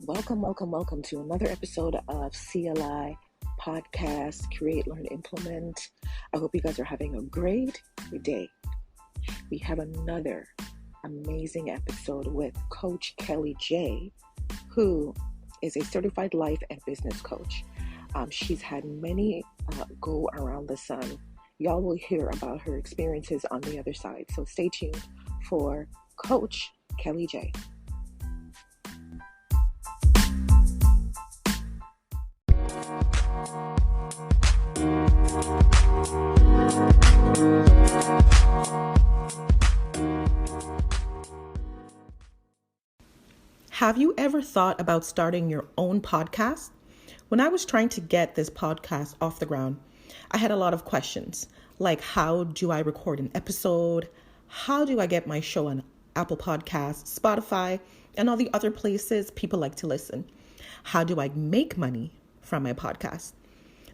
Welcome to another episode of CLI Podcast, Create.Learn.Implement. I hope you guys are having a great day. We have another amazing episode with Coach Kelly J, who is a certified life and business coach. She's had many go around the sun. Y'all will hear about her experiences on the other side. So stay tuned for Coach Kelly J. Have you ever thought about starting your own podcast? When I was trying to get this podcast off the ground, I had a lot of questions, like how do I record an episode? How do I get my show on Apple Podcasts, Spotify, and all the other places people like to listen? How do I make money from my podcast?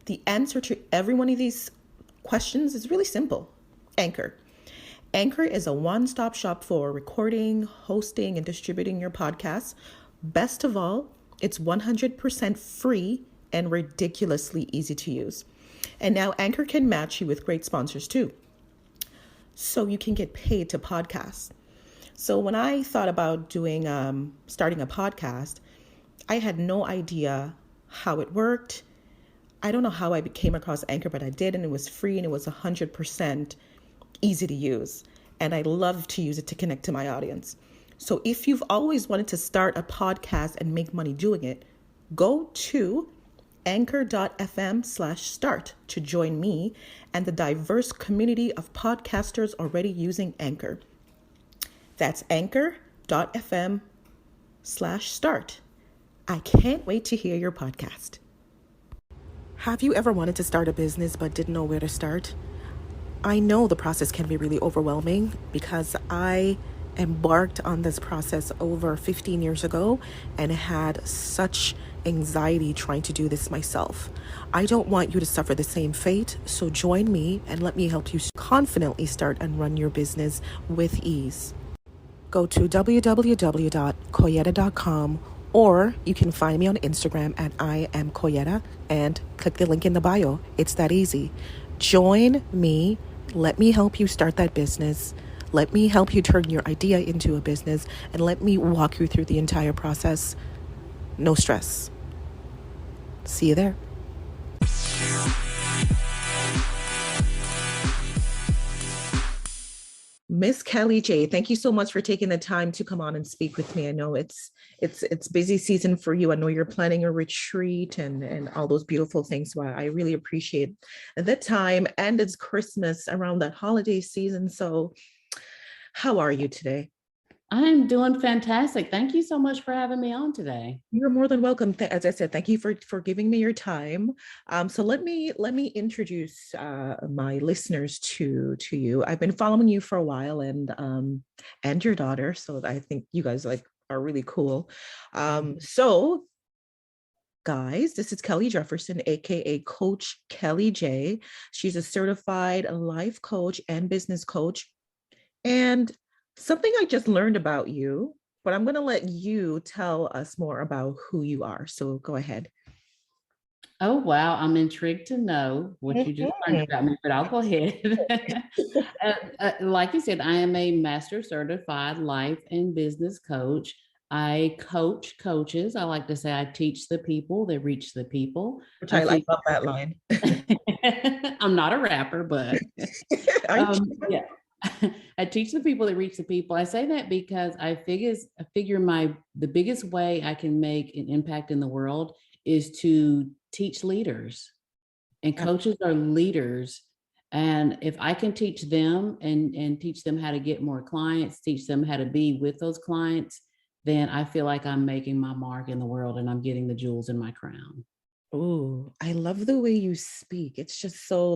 The answer to every one of these questions is really simple. Anchor. Anchor is a one-stop shop for recording, hosting, and distributing your podcasts. Best of all, it's 100% free and ridiculously easy to use. And now Anchor can match you with great sponsors too, so you can get paid to podcast. So when I thought about starting a podcast, I had no idea how it worked. I don't know how I came across Anchor, but I did, and it was free and it was 100% easy to use. And I love to use it to connect to my audience. So if you've always wanted to start a podcast and make money doing it, go to anchor.fm/start to join me and the diverse community of podcasters already using Anchor. That's anchor.fm/start. I can't wait to hear your podcast. Have you ever wanted to start a business but didn't know where to start? I know the process can be really overwhelming because I embarked on this process over 15 years ago and had such anxiety trying to do this myself. I don't want you to suffer the same fate, so join me and let me help you confidently start and run your business with ease. Go to www.koyeta.com, or you can find me on Instagram at I am Koyeta and click the link in the bio. It's that easy. Join me. Let me help you start that business. Let me help you turn your idea into a business, and let me walk you through the entire process. No stress. See you there. Miss Kelly J, thank you so much for taking the time to come on and speak with me. I know it's busy season for you. I know you're planning a retreat and all those beautiful things. So I really appreciate the time, and it's Christmas around that holiday season. So how are you today? I'm doing fantastic. Thank you so much for having me on today. You're more than welcome. As I said, thank you for giving me your time. So let me introduce my listeners to you. I've been following you for a while, and your daughter. So I think you guys are really cool. So guys, this is Kelly Jefferson, aka Coach Kelly J. She's a certified life coach and business coach. And something I just learned about you, but I'm going to let you tell us more about who you are. So go ahead. Oh, wow. I'm intrigued to know what you just learned about me, but I'll go ahead. Like you said, I am a master certified life and business coach. I coach coaches. I like to say I teach the people that reach the people. Which I love that line. I'm not a rapper, but yeah. I teach the people that reach the people. I say that because I figure the biggest way I can make an impact in the world is to teach leaders, and coaches are leaders. And if I can teach them and teach them how to get more clients, teach them how to be with those clients, then I feel like I'm making my mark in the world and I'm getting the jewels in my crown. Oh, I love the way you speak. It's just so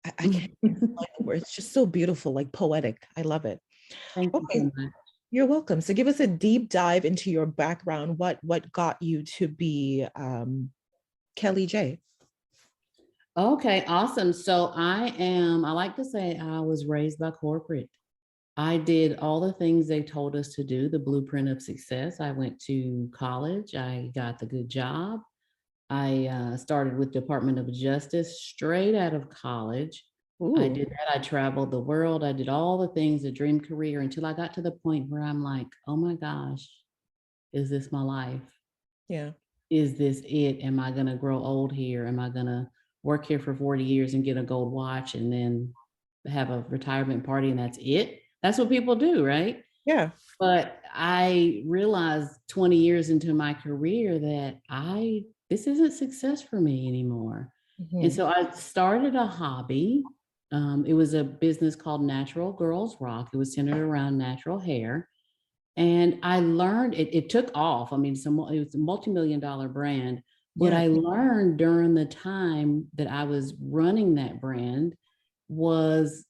I can't explain the word. It's just so beautiful, poetic. I love it. Thank you so much. You're welcome. So give us a deep dive into your background. What got you to be Kelly J? Okay, awesome. So I like to say I was raised by corporate. I did all the things they told us to do, the blueprint of success. I went to college. I got the good job. I started with Department of Justice straight out of college. I Ooh, did that. I traveled the world. I did all the things, a dream career, until I got to the point where I'm like, oh my gosh, is this my life? yeah. Is this it? Am I going to grow old here? Am I going to work here for 40 years and get a gold watch and then have a retirement party and that's it? That's what people do, right? Yeah. But I realized 20 years into my career that this isn't success for me anymore. And Mhm. so I started a hobby. It was a business called Natural Girls Rock. It was centered around natural hair. And I learned it took off. I mean, it was a multi-million-dollar brand. What Yeah. I learned during the time that I was running that brand was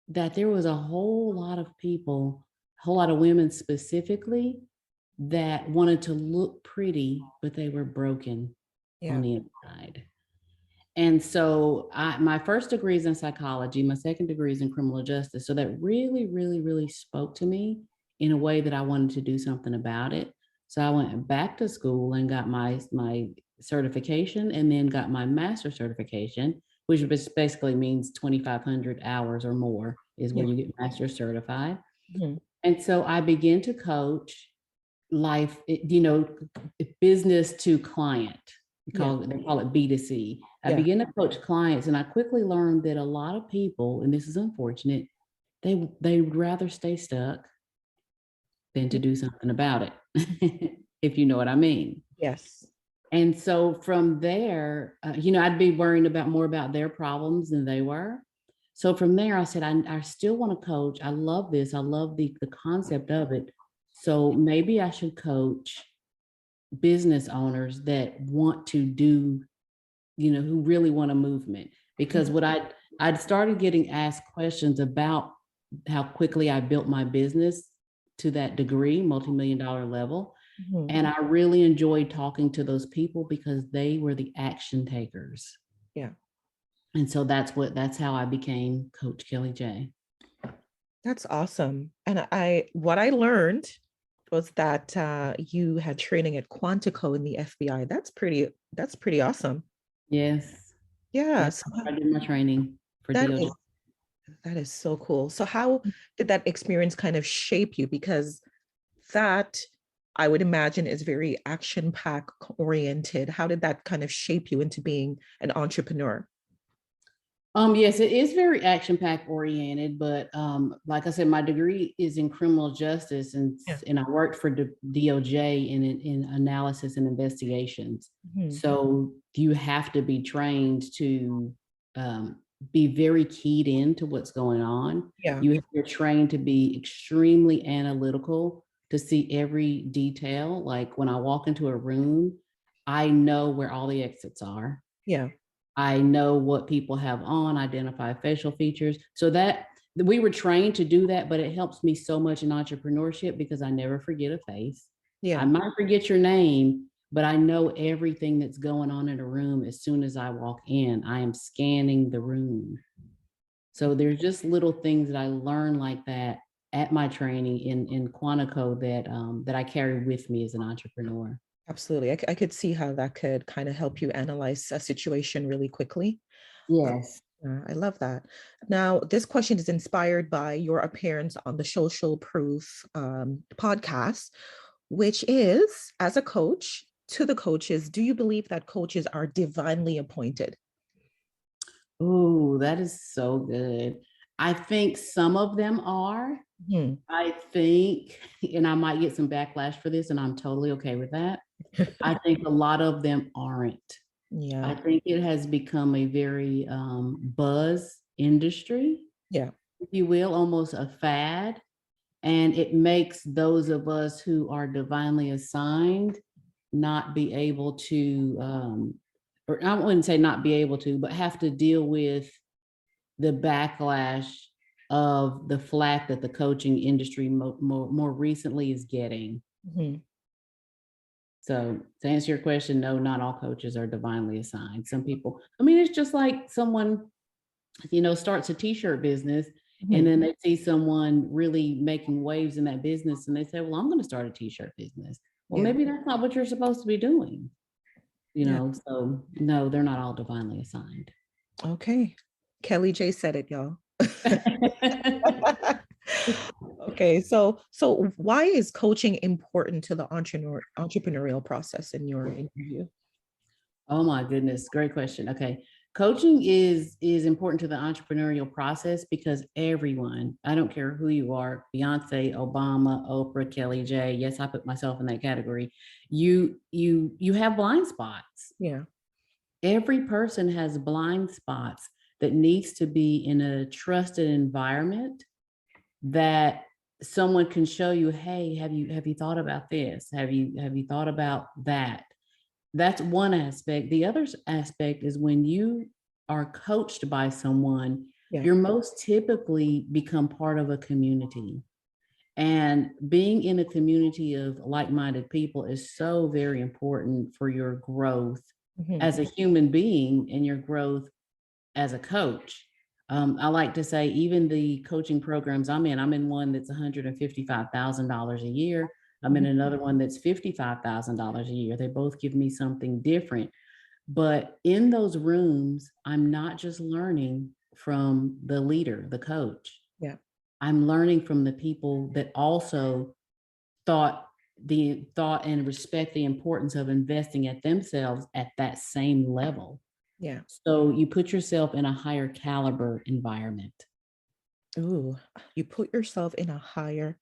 that there was a whole lot of people, a whole lot of women specifically, that wanted to look pretty, but they were broken on Yeah. the inside. And so my first degree is in psychology, my second degree is in criminal justice. So that really, really, really spoke to me in a way that I wanted to do something about it. So I went back to school and got my certification and then got my master certification, which basically means 2,500 hours or more is Yeah. where you get master certified. Mhm. And so I began to coach life, business to client. Yeah. They call it B2C. I Yeah. began to coach clients, and I quickly learned that a lot of people, and this is unfortunate, they would rather stay stuck than to do something about it, if you know what I mean. Yes. And so from there, I'd be worrying about more about their problems than they were. So from there, I said, I still want to coach. I love this. I love the concept of it. So maybe I should coach business owners that want to do, who really want a movement. Because I'd started getting asked questions about how quickly I built my business to that degree, multi-million-dollar level. Mhm. And I really enjoyed talking to those people because they were the action takers. Yeah. And so that's how I became Coach Kelly J. That's awesome. And what I learned was that you had training at Quantico in the FBI. That's pretty awesome. Yes. Yeah. That's So where I did my training for that DOJ. is that is so cool. So how did that experience kind of shape you? Because that I would imagine is very action pack oriented. How did that kind of shape you into being an entrepreneur? Yes, it is very action-packed oriented, but like I said, my degree is in criminal justice, and Yeah. and I worked for DOJ in analysis and investigations. Mhm. So you have to be trained to um, be very keyed into what's going on. Yeah. You're trained to be extremely analytical, to see every detail. Like when I walk into a room, I know where all the exits are. Yeah. I know what people have on, identify facial features. So that we were trained to do that, but it helps me so much in entrepreneurship because I never forget a face. I Yeah. might forget your name, but I know everything that's going on in a room as soon as I walk in. I am scanning the room. So there's just little things that I learned like that at my training in Quantico that I carry with me as an entrepreneur. Absolutely. I could see how that could kind of help you analyze a situation really quickly. Uh, Yes. I love that. Now, this question is inspired by your appearance on the Social Proof podcast, which is, as a coach, to the coaches, do you believe that coaches are divinely appointed? Oh, that is so good. I think some of them are. Hmm. I think, and I might get some backlash for this, and I'm totally okay with that. I think a lot of them aren't. Yeah. I think it has become a very buzz industry, Yeah. if you will, almost a fad. And it makes those of us who are divinely assigned not be able to, or I wouldn't say not be able to, but have to deal with the backlash of the flack that the coaching industry more recently is getting. Mhm. So to answer your question, no, not all coaches are divinely assigned. Some people, I mean, it's just like someone, starts a t-shirt business And then they see someone really making waves in that business and they say, well, I'm going to start a t-shirt business. Well, maybe that's not what you're supposed to be doing, so no, they're not all divinely assigned. Okay. Kelly J said it, y'all. Okay, so why is coaching important to the entrepreneurial process in your interview? Oh my goodness, great question. Okay. Coaching is important to the entrepreneurial process because everyone, I don't care who you are, Beyonce, Obama, Oprah, Kelly J, yes, I put myself in that category. You have blind spots. Yeah. Every person has blind spots that needs to be in a trusted environment that someone can show you, hey, have you thought about this? Have you thought about that? That's one aspect. The other aspect is when you are coached by someone, you're most typically become part of a community. And being in a community of like-minded people is so very important for your growth as a human being and your growth as a coach. I like to say, even the coaching programs I'm in one that's $155,000 a year. I'm in another one that's $55,000 a year. They both give me something different. But in those rooms, I'm not just learning from the leader, the coach. Yeah. I'm learning from the people that also thought and respect the importance of investing at themselves at that same level. Yeah. So you put yourself in a higher caliber environment. Ooh, you put yourself in a higher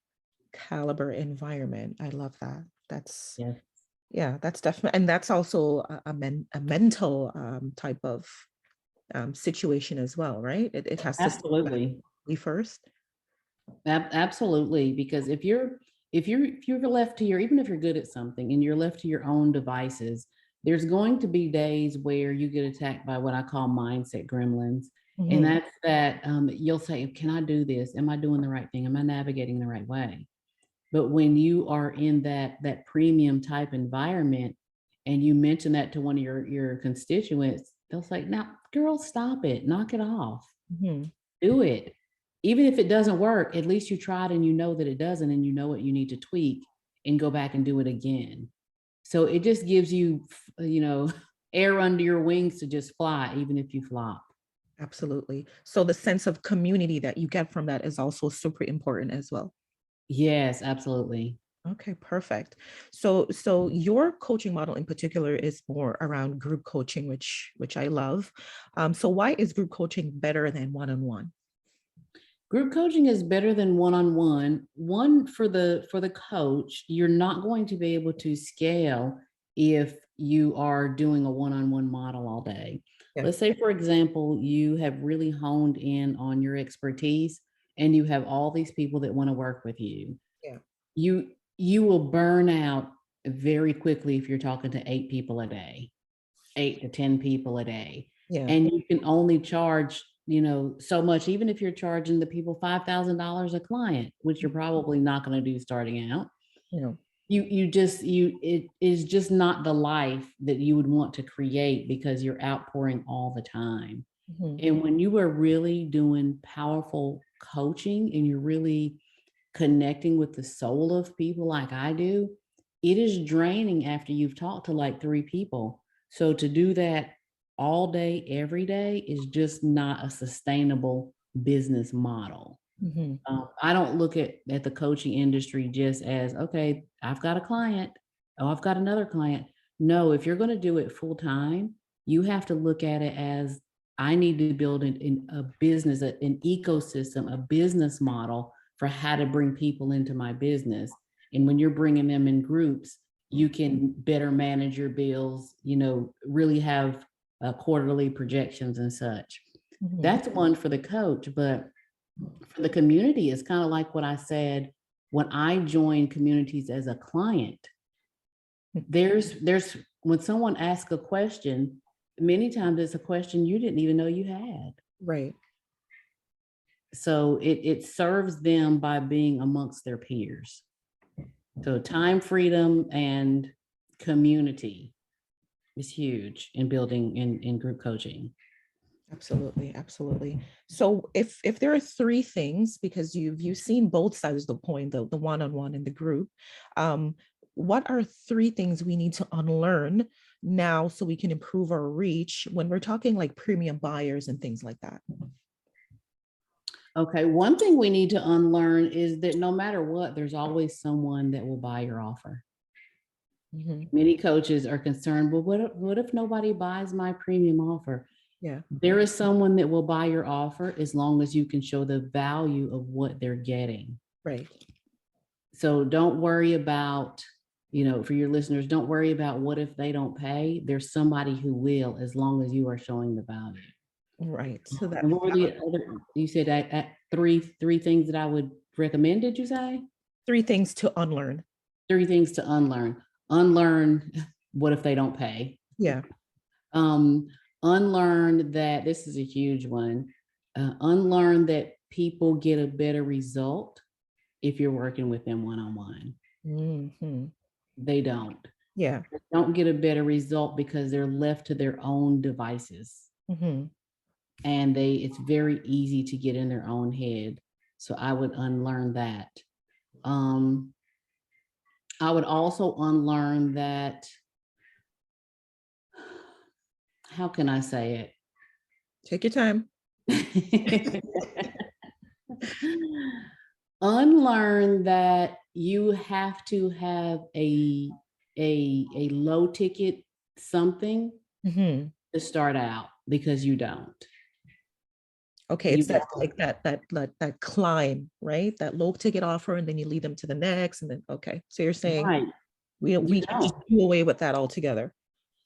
caliber environment. I love that. That's that's definitely, and that's also a mental type of situation as well, right? It has to absolutely be first. Absolutely, because if you're left to even if you're good at something and you're left to your own devices, there's going to be days where you get attacked by what I call mindset gremlins. And that's that you'll say, can I do this? Am I doing the right thing? Am I navigating the right way? But when you are in that premium type environment and you mention that to one of your constituents, they'll say, now, girl, stop it, knock it off, do it. Even if it doesn't work, at least you tried and you know that it doesn't, and you know what you need to tweak and go back and do it again. So it just gives you, air under your wings to just fly, even if you flop. Absolutely. So the sense of community that you get from that is also super important as well. Yes, absolutely. Okay, perfect. So your coaching model in particular is more around group coaching, which I love. So why is group coaching better than one-on-one? Group coaching is better than one-on-one. One, for the coach, you're not going to be able to scale if you are doing a one-on-one model all day. Yeah. Let's say, for example, you have really honed in on your expertise and you have all these people that want to work with you. Yeah. You will burn out very quickly if you're talking to 8 people a day, 8 to 10 people a day. Yeah. And you can only charge, so much, even if you're charging the people $5,000 a client, which you're probably not going to do starting out. Yeah. It is just not the life that you would want to create because you're outpouring all the time. And when you are really doing powerful coaching and you're really connecting with the soul of people like I do, it is draining after you've talked to like 3 people. So to do that all day, every day is just not a sustainable business model. I don't look at the coaching industry just as, okay, I've got a client. Oh, I've got another client. No, if you're going to do it full time, you have to look at it as, I need to build in a business, an ecosystem, a business model for how to bring people into my business. And when you're bringing them in groups, you can better manage your bills, really have quarterly projections and such. That's one for the coach. But for the community, it's kind of like what I said, when I join communities as a client, there's when someone asks a question, many times it's a question you didn't even know you had. Right. So it serves them by being amongst their peers. So time freedom and community is huge in building in group coaching. Absolutely, absolutely. So if there are three things, because you've seen both sides of the coin, the one-on-one and the group, um, what are three things we need to unlearn now so we can improve our reach when we're talking like premium buyers and things like that? Okay, one thing we need to unlearn is that no matter what, there's always someone that will buy your offer. Many coaches are concerned, well, what if nobody buys my premium offer? Yeah. There is someone that will buy your offer as long as you can show the value of what they're getting. Right. So don't worry about, for your listeners, don't worry about what if they don't pay. There's somebody who will, as long as you are showing the value. Right. So that. And what were the other? You said three things that I would recommend. Did you say? Three things to unlearn. Three things to unlearn. Unlearn. What if they don't pay? Yeah. Unlearn that, this is a huge one. Unlearn that people get a better result if you're working with them one-on-one. They don't. Yeah. They don't get a better result because they're left to their own devices. And it's very easy to get in their own head. So I would unlearn that. I would also unlearn that, how can I say it? Take your time. Unlearn that you have to have a low ticket something to start out, because you don't. Okay, it's that like that climb, right? That low ticket offer, and then you lead them to the next, and then okay. So you're saying right. we can just do away with that altogether.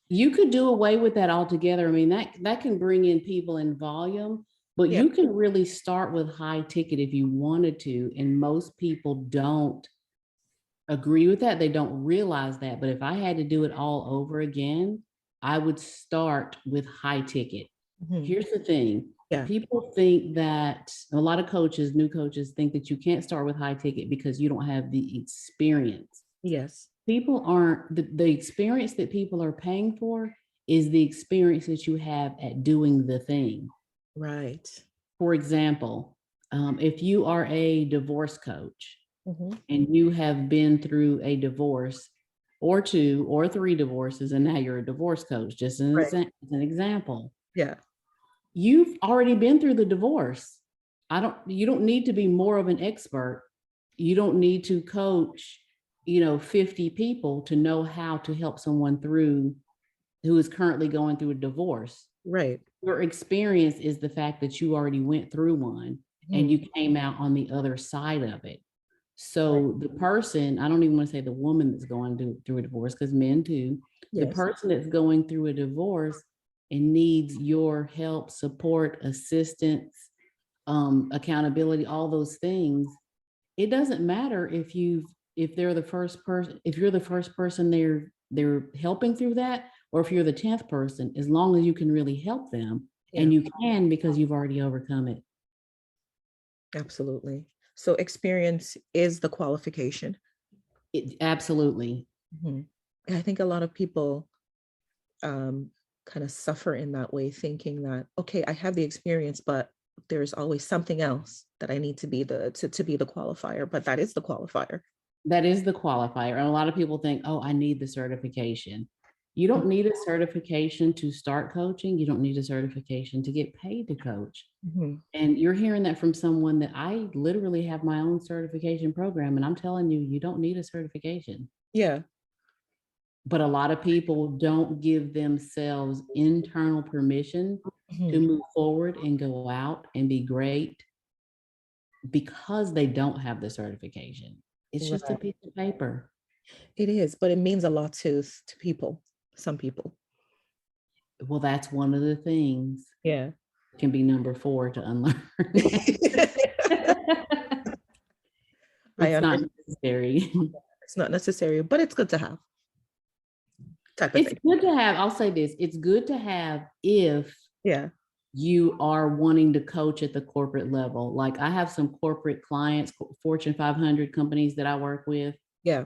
You could do away with that altogether. I mean, that can bring in people in volume, but you can really start with high ticket if you wanted to. And most people don't agree with that. They don't realize that. But if I had to do it all over again, I would start with high ticket. Here's the thing. People think that a lot of coaches, new coaches, think that you can't start with high ticket because you don't have the experience. Yes. People aren't, the experience that people are paying for is the experience that you have at doing the thing. Right. For example, if you are a divorce coach and you have been through a divorce or 2 or 3 divorces, and now you're a divorce coach, just as an example. Yeah. You've already been through the divorce. You don't need to be more of an expert. You don't need to coach 50 people to know how to help someone through who is currently going through a divorce. Right. Your experience is the fact that you already went through one and you came out on the other side of it. So the person, I don't even want to say the woman that's going through a divorce, because men too, the person that's going through a divorce and needs your help, support, assistance, accountability, all those things. It doesn't matter if you're the first person they're helping through that, or if you're the 10th person, as long as you can really help them, and you can because you've already overcome it. Absolutely. So experience is the qualification. Absolutely. I think a lot of people kind of suffer in that way, thinking that, okay, I have the experience, but there's always something else that I need to be to be the qualifier, but that is the qualifier. That is the qualifier. And a lot of people think, oh, I need the certification. You don't need a certification to start coaching. You don't need a certification to get paid to coach. And you're hearing that from someone that I literally have my own certification program. And I'm telling you, you don't need a certification. Yeah. But a lot of people don't give themselves internal permission to move forward and go out and be great because they don't have the certification. It's just a piece of paper. It is, but it means a lot to people, some people. Well, that's one of the things. Yeah. Can be number 4 to unlearn. It's not necessary. It's not necessary, but it's good to have. It's good to have. I'll say this. It's good to have if you are wanting to coach at the corporate level. Like I have some corporate clients, Fortune 500 companies that I work with. Yeah.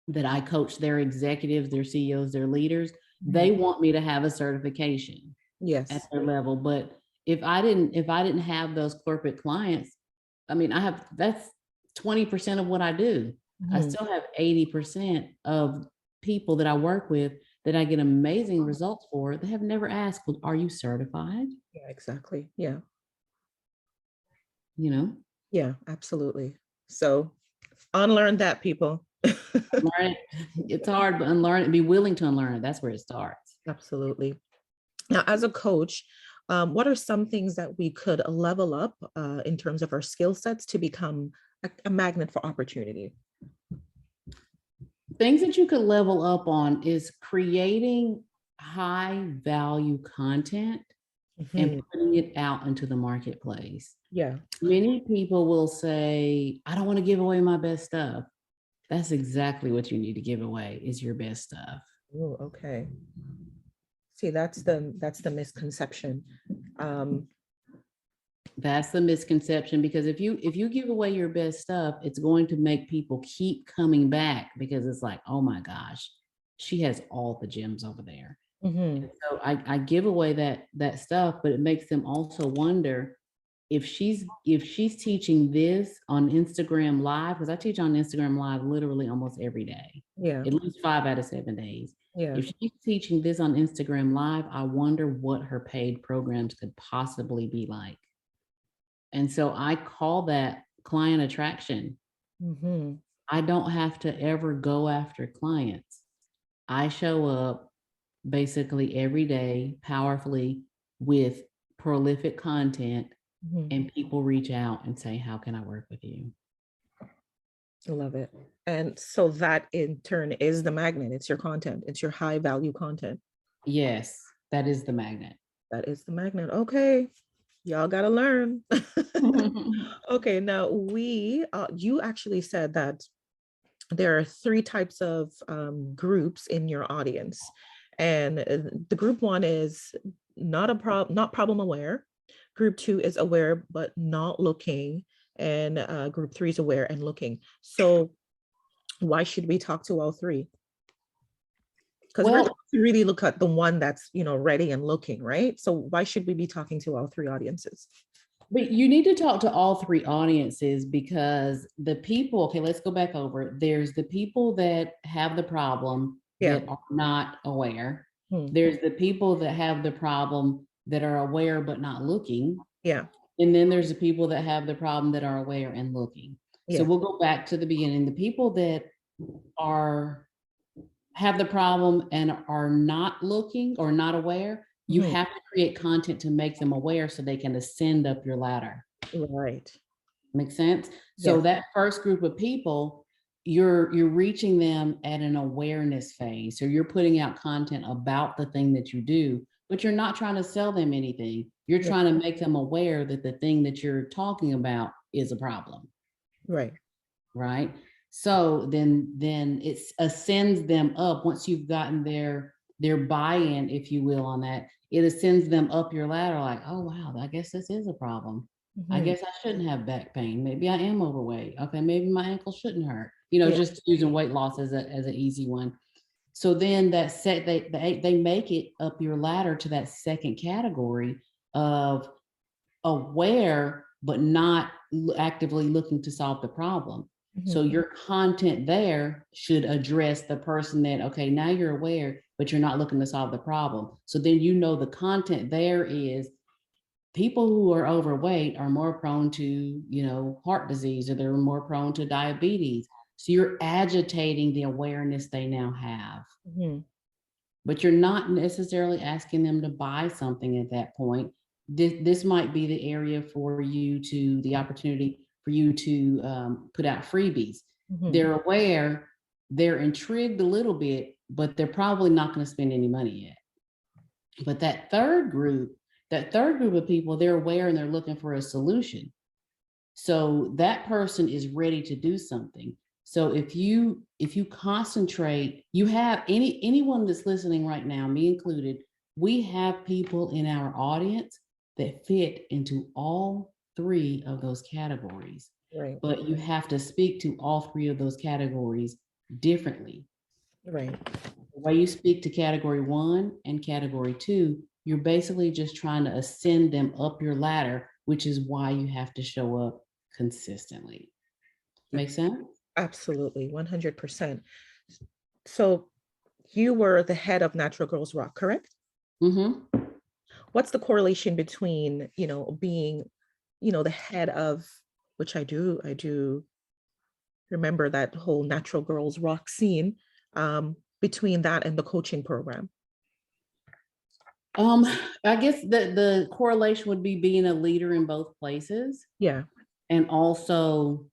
That I coach their executives, their CEOs, their leaders. They want me to have a certification at their level. But if I didn't have those corporate clients, I mean, that's 20% of what I do. I still have 80% of people that I work with that I get amazing results for. They have never asked, well, are you certified? Yeah, exactly. Yeah. You know? Yeah, absolutely. So unlearn that, people. Learn it. It's hard, but unlearn it. Be willing to unlearn it. That's where it starts. Absolutely. Now, as a coach, what are some things that we could level up in terms of our skill sets to become a magnet for opportunity? Things that you could level up on is creating high value content and putting it out into the marketplace. Yeah. Many people will say, I don't want to give away my best stuff. That's exactly what you need to give away, is your best stuff. Oh, okay. See, that's the misconception. That's the misconception, because if you give away your best stuff, it's going to make people keep coming back, because it's like, oh my gosh, she has all the gems over there. And so I give away that stuff, but it makes them also wonder if she's teaching this on Instagram Live, because I teach on Instagram Live literally almost every day. Yeah. At least 5 out of 7 days. Yeah. If she's teaching this on Instagram Live, I wonder what her paid programs could possibly be like. And so I call that client attraction. I don't have to ever go after clients. I show up basically every day powerfully with prolific content, and people reach out and say, how can I work with you? I love it. And so that in turn is the magnet. It's your content. It's your high value content. Yes, that is the magnet. That is the magnet. Okay. Y'all got to learn. Okay. Now you actually said that there are 3 types of groups in your audience. And the group 1 is not problem aware. Group 2 is aware, but not looking. And group 3 is aware and looking. So why should we talk to all 3? Because we're supposed to really look at the one that's, ready and looking, right? So why should we be talking to all 3 audiences? But you need to talk to all 3 audiences, because the people, okay, let's go back over it. There's the people that have the problem that are not aware. There's the people that have the problem that are aware but not looking. Yeah. And then there's the people that have the problem that are aware and looking. So we'll go back to the beginning. The people that have the problem and are not looking or not aware, you have to create content to make them aware so they can ascend up your ladder. Right. Make sense? So that first group of people, you're reaching them at an awareness phase. So you're putting out content about the thing that you do, but you're not trying to sell them anything. You're trying to make them aware that the thing that you're talking about is a problem. Right. Right. So then it ascends them up. Once you've gotten their buy-in, if you will, on that, it ascends them up your ladder, like, oh wow, I guess this is a problem. I guess I shouldn't have back pain. Maybe I am overweight. Okay, maybe my ankle shouldn't hurt. Just using weight loss as an easy one. So then they make it up your ladder to that second category of aware but not actively looking to solve the problem. So your content there should address the person that, okay, now you're aware, but you're not looking to solve the problem. So then the content there is people who are overweight are more prone to, heart disease, or they're more prone to diabetes. So you're agitating the awareness they now have. But you're not necessarily asking them to buy something at that point. This might be the area for you the opportunity for you to put out freebies. They're aware, they're intrigued a little bit, but they're probably not going to spend any money yet. But that third group of people, they're aware and they're looking for a solution. So that person is ready to do something. So if you concentrate, you have anyone that's listening right now, me included, we have people in our audience that fit into all 3 of those categories. Right. But you have to speak to all 3 of those categories differently. Right. The way you speak to category 1 and category 2 you're basically just trying to ascend them up your ladder, which is why you have to show up consistently. Make sense? Absolutely, 100%. So you were the head of Natural Girls Rock, correct? Mm-hmm. What's the correlation between, being, the head of, which I do remember that whole Natural Girls Rock scene, between that and the coaching program? I guess the correlation would be being a leader in both places. Yeah. And also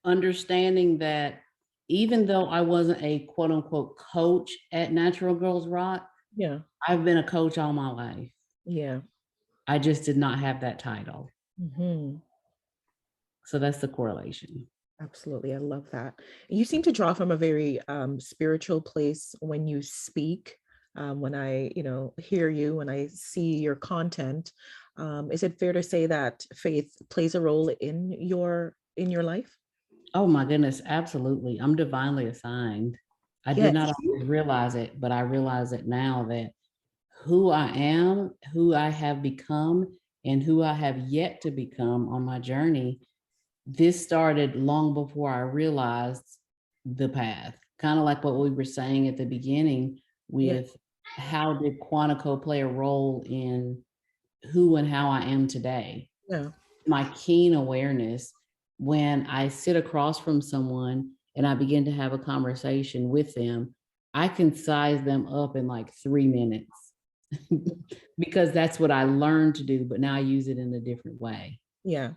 understanding that even though I wasn't a quote unquote coach at Natural Girls Rock, Yeah. I've been a coach all my life. Yeah. I just did not have that title. Mm-hmm. So that's the correlation. Absolutely. I love that. You seem to draw from a very spiritual place when you speak. When I, hear you, when I see your content, is it fair to say that faith plays a role in your life? Oh my goodness, absolutely. I'm divinely assigned. I did Yes. not always realize it, but I realize it now that who I am, who I have become, and who I have yet to become on my journey, this started long before I realized the path. Kind of like what we were saying at the beginning with how did Quantico play a role in who and how I am today? Yeah. My keen awareness when I sit across from someone and I begin to have a conversation with them, I can size them up in like 3 minutes because that's what I learned to do, but now I use it in a different way. Yeah.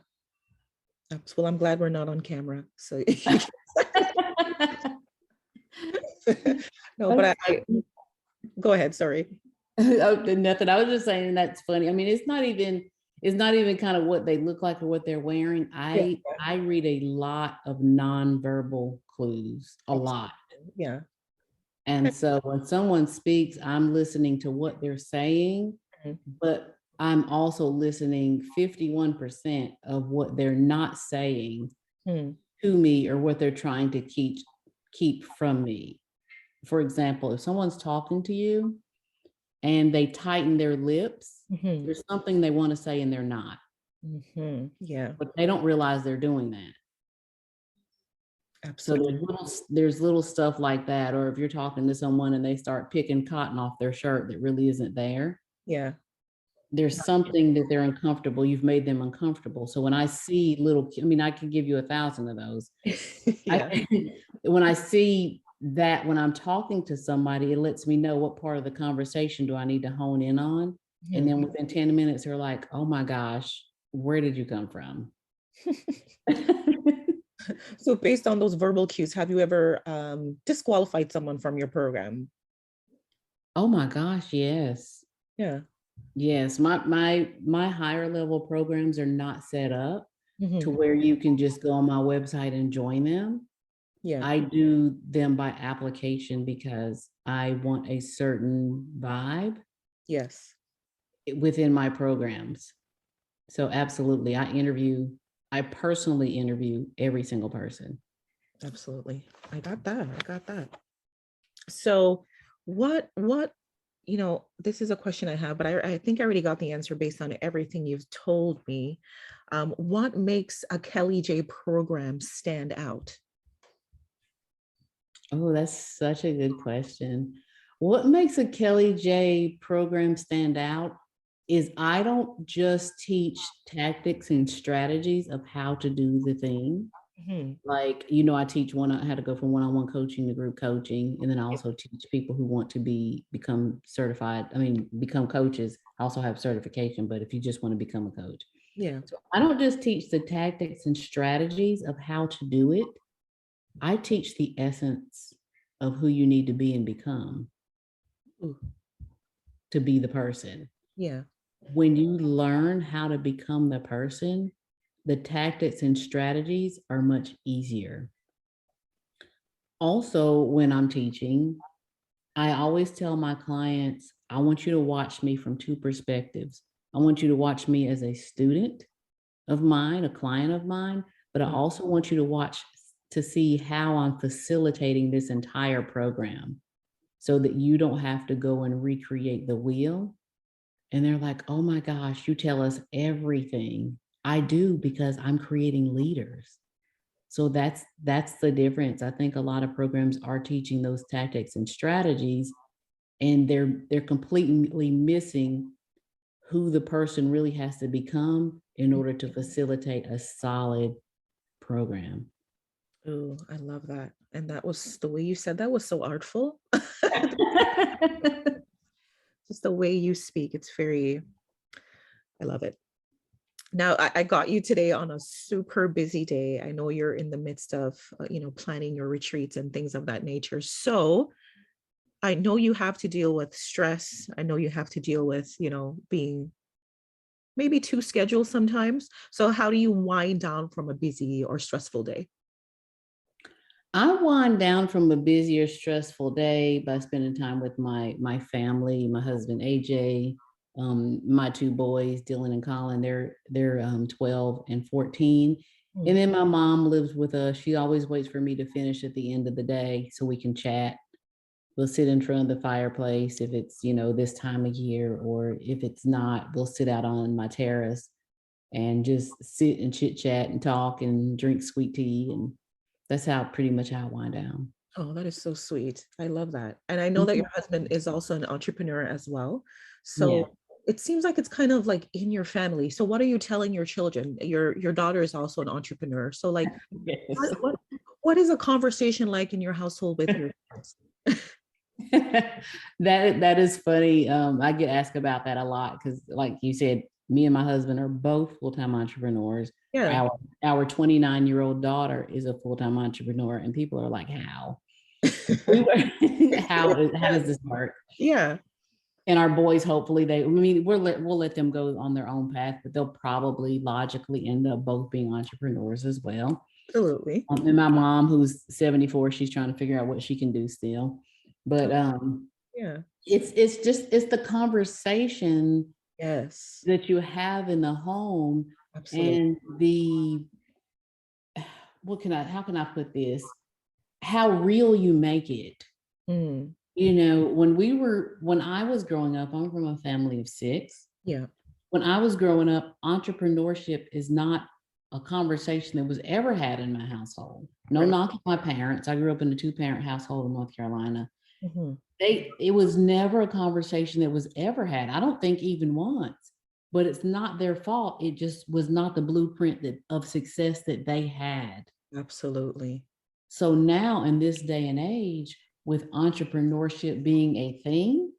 Well, I'm glad we're not on camera. So no, but I go ahead. Sorry. Oh, nothing. I was just saying that's funny. I mean, it's not even kind of what they look like or what they're wearing. I read a lot of nonverbal clues, a lot. Yeah. And so when someone speaks, I'm listening to what they're saying, but I'm also listening 51% of what they're not saying to me or what they're trying to keep from me. For example, if someone's talking to you and they tighten their lips, there's something they want to say and they're not. Yeah. But they don't realize they're doing that. Absolutely. So there's little stuff like that. Or if you're talking to someone and they start picking cotton off their shirt that really isn't there. Yeah. There's something that they're uncomfortable. You've made them uncomfortable. So when I see I can give you 1,000 of those. Yeah. When I see that when I'm talking to somebody, it lets me know what part of the conversation do I need to hone in on. And then within 10 minutes, they're like, oh my gosh, where did you come from? So based on those verbal cues, have you ever disqualified someone from your program? Oh my gosh, yes. Yeah. Yes, my higher level programs are not set up to where you can just go on my website and join them. Yeah. I do them by application because I want a certain vibe. Yes. Within my programs. So absolutely, I personally interview every single person. Absolutely. I got that. So what, this is a question I have, but I think I already got the answer based on everything you've told me. What makes a Kelly J program stand out? Oh, that's such a good question. What makes a Kelly J program stand out is I don't just teach tactics and strategies of how to do the thing. Like, I teach how to go from one-on-one coaching to group coaching. And then I also teach people who want to become certified. Become coaches. I also have certification, but if you just want to become a coach. Yeah. So I don't just teach the tactics and strategies of how to do it. I teach the essence of who you need to be and become to be the person. Yeah. When you learn how to become the person, the tactics and strategies are much easier. Also, when I'm teaching, I always tell my clients, I want you to watch me from two perspectives. I want you to watch me as a student of mine, a client of mine, but I also want you to watch to see how I'm facilitating this entire program. so that you don't have to go and recreate the wheel. And they're like, oh my gosh, you tell us everything. I do, because I'm creating leaders. So that's the difference. I think a lot of programs are teaching those tactics and strategies, and they're completely missing who the person really has to become in order to facilitate a solid program. Oh, I love that. And that was the way you said that was so artful. Just the way you speak, it's very, I love it. Now, I got you today on a super busy day. I know you're in the midst of, planning your retreats and things of that nature. So I know you have to deal with stress. I know you have to deal with, being maybe too scheduled sometimes. So how do you wind down from a busy or stressful day? I wind down from a busy or stressful day by spending time with my family, my husband, AJ, my two boys, Dylan and Colin. They're 12 and 14. And then my mom lives with us. She always waits for me to finish at the end of the day so we can chat. We'll sit in front of the fireplace if it's, this time of year, or if it's not, we'll sit out on my terrace and just sit and chit chat and talk and drink sweet tea. And that's pretty much how I wind down. Oh, that is so sweet. I love that. And I know that your husband is also an entrepreneur as well. So it seems like it's kind of like in your family. So what are you telling your children? Your daughter is also an entrepreneur. So like, Yes. what is a conversation like in your household with your kids? That is funny. I get asked about that a lot because, like you said, me and my husband are both full-time entrepreneurs. Yeah. Our 29-year-old daughter is a full-time entrepreneur, and people are like, how? How does this work? Yeah. And our boys, hopefully we'll let them go on their own path, but they'll probably logically end up both being entrepreneurs as well. Absolutely. And my mom, who's 74, she's trying to figure out what she can do still. But it's the conversation that you have in the home. Absolutely. And how can I put this? How real you make it. When I was growing up, I'm from a family of 6. Yeah. When I was growing up, entrepreneurship is not a conversation that was ever had in my household. No knock at my parents. I grew up in a 2-parent household in North Carolina. It was never a conversation that was ever had. I don't think even once, but it's not their fault. It just was not the blueprint of success that they had. Absolutely. So now in this day and age, with entrepreneurship being a thing,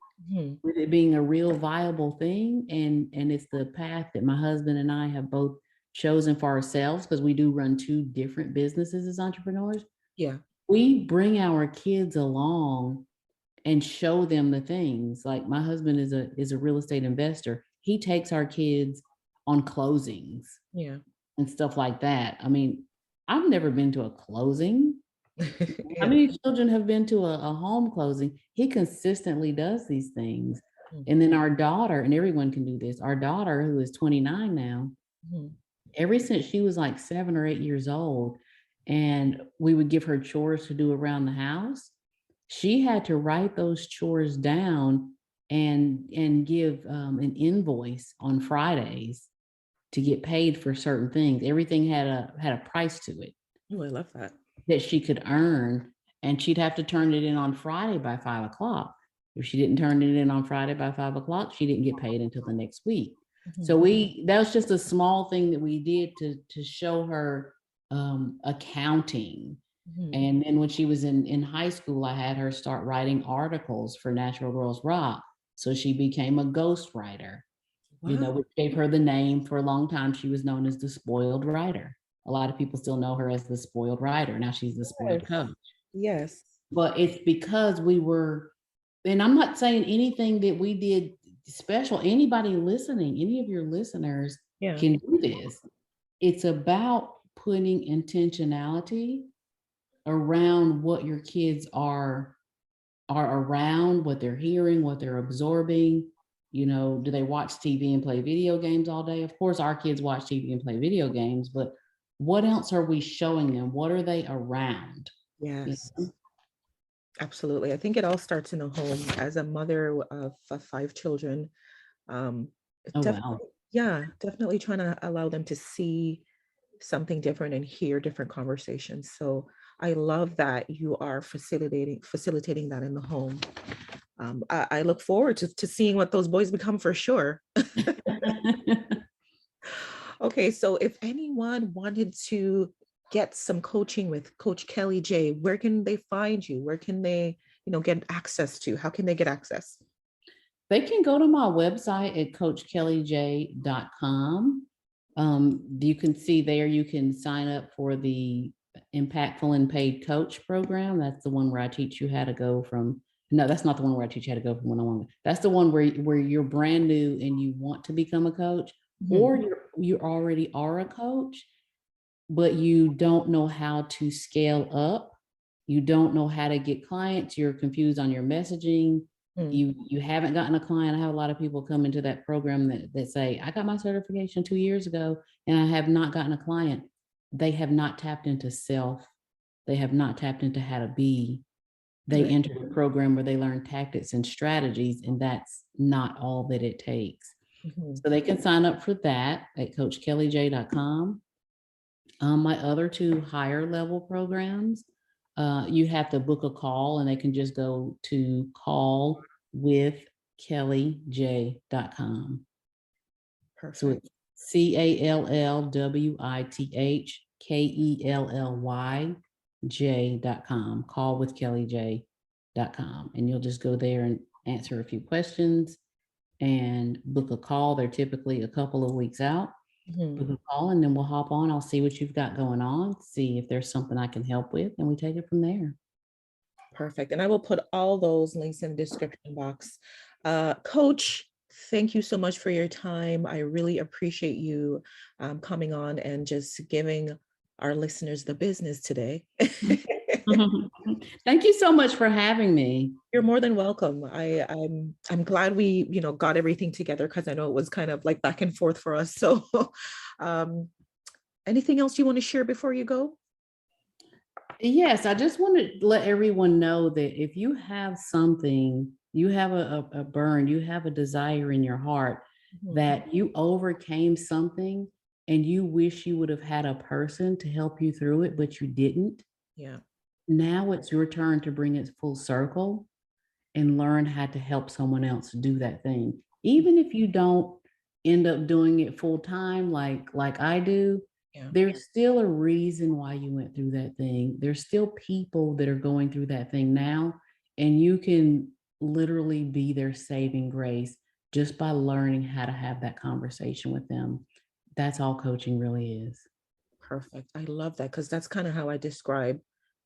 with it being a real viable thing, and it's the path that my husband and I have both chosen for ourselves, because we do run 2 different businesses as entrepreneurs. Yeah. We bring our kids along and show them the things. Like my husband is a real estate investor. He takes our kids on closings and stuff like that. I mean, I've never been to a closing. How many children have been to a home closing? He consistently does these things. And then our daughter, and everyone can do this, our daughter, who is 29 now, ever since she was like 7 or 8 years old, and we would give her chores to do around the house, she had to write those chores down and give an invoice on Fridays to get paid for certain things. Everything had a price to it. Oh, I love that. That she could earn, and she'd have to turn it in on Friday by 5 o'clock. If she didn't turn it in on Friday by 5 o'clock, she didn't get paid until the next week. So that was just a small thing that we did to show her accounting. And then when she was in high school, I had her start writing articles for Natural Girls Rock. So she became a ghostwriter, which gave her the name. For a long time, she was known as the spoiled writer. A lot of people still know her as the spoiled writer. Now she's the spoiled coach. Yes. But it's because we were, and I'm not saying anything that we did special. Anybody listening, any of your listeners can do this. It's about putting intentionality around what your kids are around, what they're hearing, what they're absorbing. Do they watch TV and play video games all day? Of course, our kids watch TV and play video games, but what else are we showing them? What are they around? Yes. Absolutely. I think it all starts in the home. As a mother of 5 children, um, Oh, definitely, wow. yeah, definitely trying to allow them to see something different and hear different conversations. So I love that you are facilitating that in the home. I look forward to seeing what those boys become for sure. Okay, so if anyone wanted to get some coaching with Coach Kelly J, where can they find you? Where can they, get access to? How can they get access? They can go to my website at coachkellyj.com. You can see there, you can sign up for the Impactful and Paid Coach program. That's the one where I teach you how to go from, no, that's not the one where I teach you how to go from one-on-one. That's the one where you're brand new and you want to become a coach, or you already are a coach, but you don't know how to scale up. You don't know how to get clients. You're confused on your messaging. You haven't gotten a client. I have a lot of people come into that program that say, I got my certification 2 years ago and I have not gotten a client. They have not tapped into self. They have not tapped into how to be. They enter a program where they learn tactics and strategies, and that's not all that it takes. So they can sign up for that at coachkellyj.com. My other 2 higher level programs, you have to book a call, and they can just go to callwithkellyj.com. Perfect. So it's callwithkellyj.com, callwithkellyj.com. And you'll just go there and answer a few questions and book a call. They're typically a couple of weeks out. Book a call, and then we'll hop on. I'll see what you've got going on, see if there's something I can help with, and we take it from there. Perfect. And I will put all those links in the description box. Coach, thank you so much for your time. I really appreciate you coming on and just giving our listeners the business today. Thank you so much for having me. You're more than welcome. I'm glad we, got everything together, because I know it was kind of like back and forth for us. So anything else you want to share before you go? Yes, I just want to let everyone know that if you have something, you have a burn, you have a desire in your heart that you overcame something and you wish you would have had a person to help you through it, but you didn't. Yeah. Now it's your turn to bring it full circle and learn how to help someone else do that thing. Even if you don't end up doing it full time, like I do, there's still a reason why you went through that thing. There's still people that are going through that thing now, and you can literally be their saving grace just by learning how to have that conversation with them. That's all coaching really is. Perfect. I love that, because that's kind of how I describe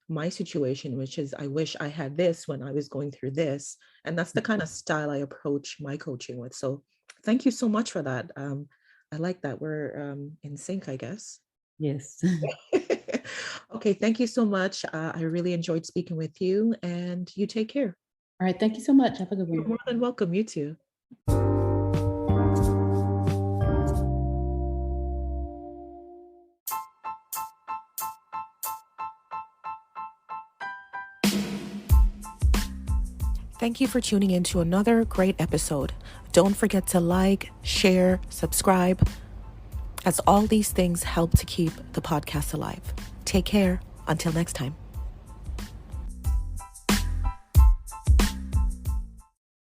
my situation, which is I wish I had this when I was going through this. And that's the kind of style I approach my coaching with. So thank you so much for that. I like that. We're in sync, I guess. Yes. Okay. Thank you so much. I really enjoyed speaking with you, and you take care. All right. Thank you so much. Have a good one. You're more than welcome. You too. Thank you for tuning in to another great episode. Don't forget to like, share, subscribe, as all these things help to keep the podcast alive. Take care. Until next time.